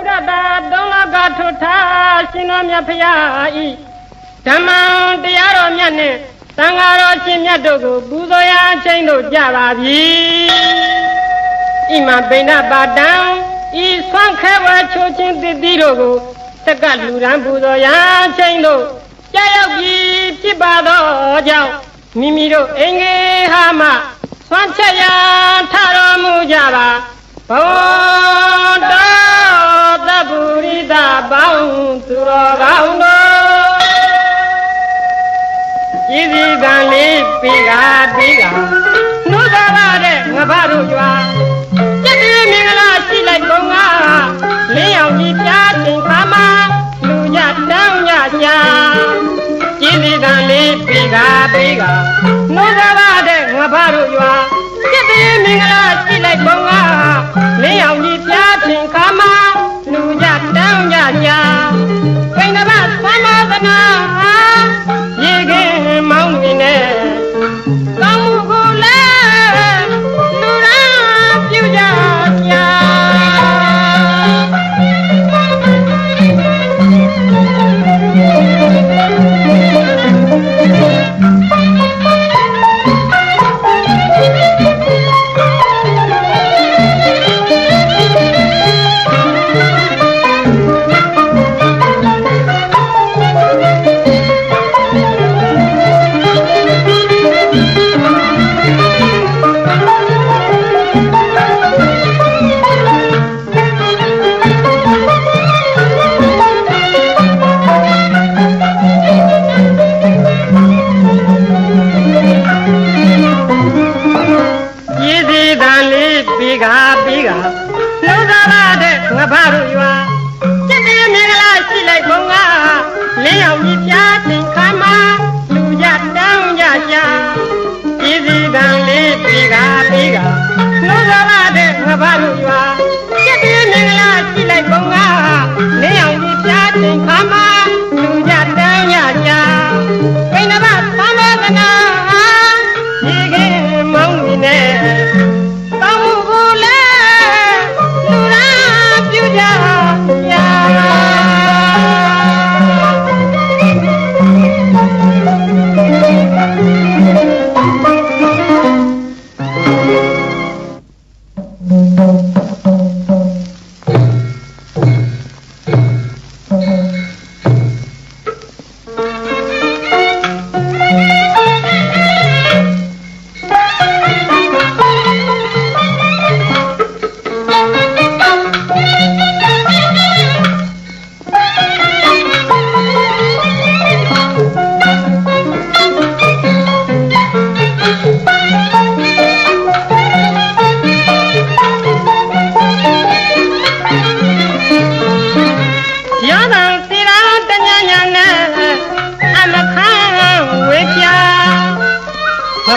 ဒ္ဓတာသုံးလကထွတ်ထားရှင်တော်မြတ်ဖရာဤဓမ္မတရားတော်မြတ်နဲ့သံဃာတော်ရှင်မြတ်တို့ကိုပူဇော်ရာအချိန်တို့ကြပါပြီဣမပိဏပါတံဤဆွမ်းခဲဝါချိုးချင်းတည်တည်တို့ကိုတက္ကလူရန်ပူဇော်ရာအချိန်တို့ကြာရောက်ပြီဖြစ်ပါတော့ကြောင့်မိမိတို့အင်္ဂေဟာမဆွမ်းချက်ရာထတော်မူကြပါဘဝတော်သဗ္ဗုရိသပေါင်းသူတော်ကောင်းတို့ဤစီကံလေးပြီးကနှုတ်သာပါတဲ့ငါဘာတို့ရွာကျက်တီမင်္ဂလာရှိလိုက်ကုန်ကလင်းအောင်ကြီးပြားချိန်ခါမှာလူကြတောင်းကြရှာဤစီကံလေးပြီးကနှုတ်သာပါတဲ့ငါဘာတို့ရွာကျက်တီမင်္ဂလာရှိလိုက်ကုန်ကလင်းအောင်ကြီးပြားချိန်ခါမှာလူကြတောင်းကြရှာခိန်တပတ်သမသနာရေခင်မောင်းနေနဲ့ကောင်းမှုကိုလည်းလူရန်ပြုကြရှာပြီးကနှုတ်သာပါတဲ့ငါဘာတို့ရွာကျက်တီမင်္ဂလာရှိလိုက်ကုန်ကလင်းအောင်ကြီးပြားချိန်ခါမှာလူကြတောင်းကြရှာဤစီကံလေးပြီးကနှုတ်သာပါတဲ့ငါဘာတို့ရွာကျက်တီမင်္ဂလာရှိလိုက်ကုန်ကလင်းအောင်ကြီးပြားချိန်ခါမှာလူကြတောင်းကြရှာခိန်တပတ်သမသနာရေခင်မောင်းနေနဲ့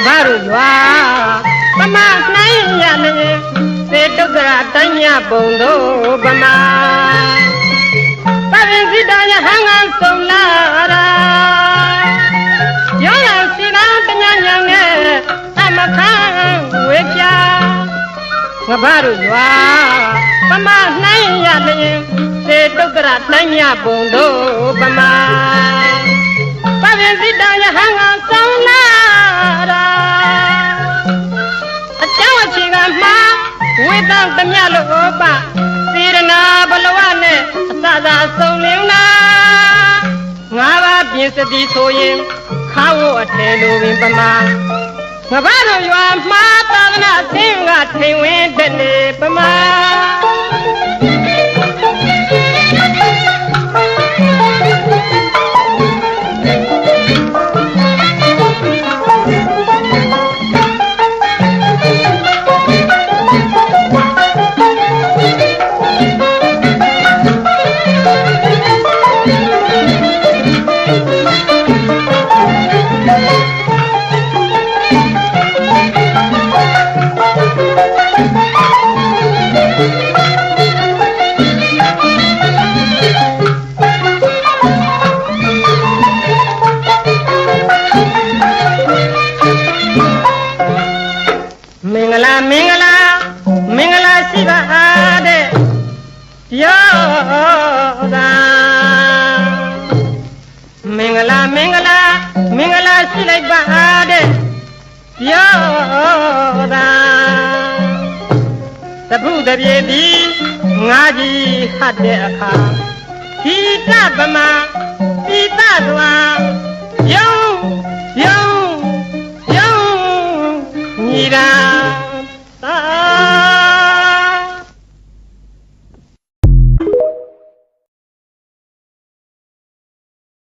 ဘာတို့ရွာပမနိုင်ရလေသေတုကရတိုင်းညပုံတို့ပမာပရင်စိတယဟံငါဆုံးလာရာရောရစီနာတညာညာနဲ့အမခံဝေပြငါဘာတို့ရွာပမနိုင်ရလေသေတုကရတိုင်းညပုံတို့ပမာပရင်စိတယဟံငါဆုံးလာဝိတံတမြလို့ဩပစေရနာဘလဝနဲ့အစသာဆုံးလင်းနာငါးပါးပြင်စတိဆိုရင်ခါဝအထဲလိုပင်ပမာငါဘာတို့ရွာမှာသာသနာသင်္ကထိန်ဝင်တဲ့နေပမာ သာမင်္ဂလာမင်္ဂလာမင်္ဂလာရှိလိုက်ပါတဲ့ပြောသာသဘုတပြေသည်ငါကြီးဟတ်တဲ့အခါဒီတပမာဒီတစွာယုံညီရာ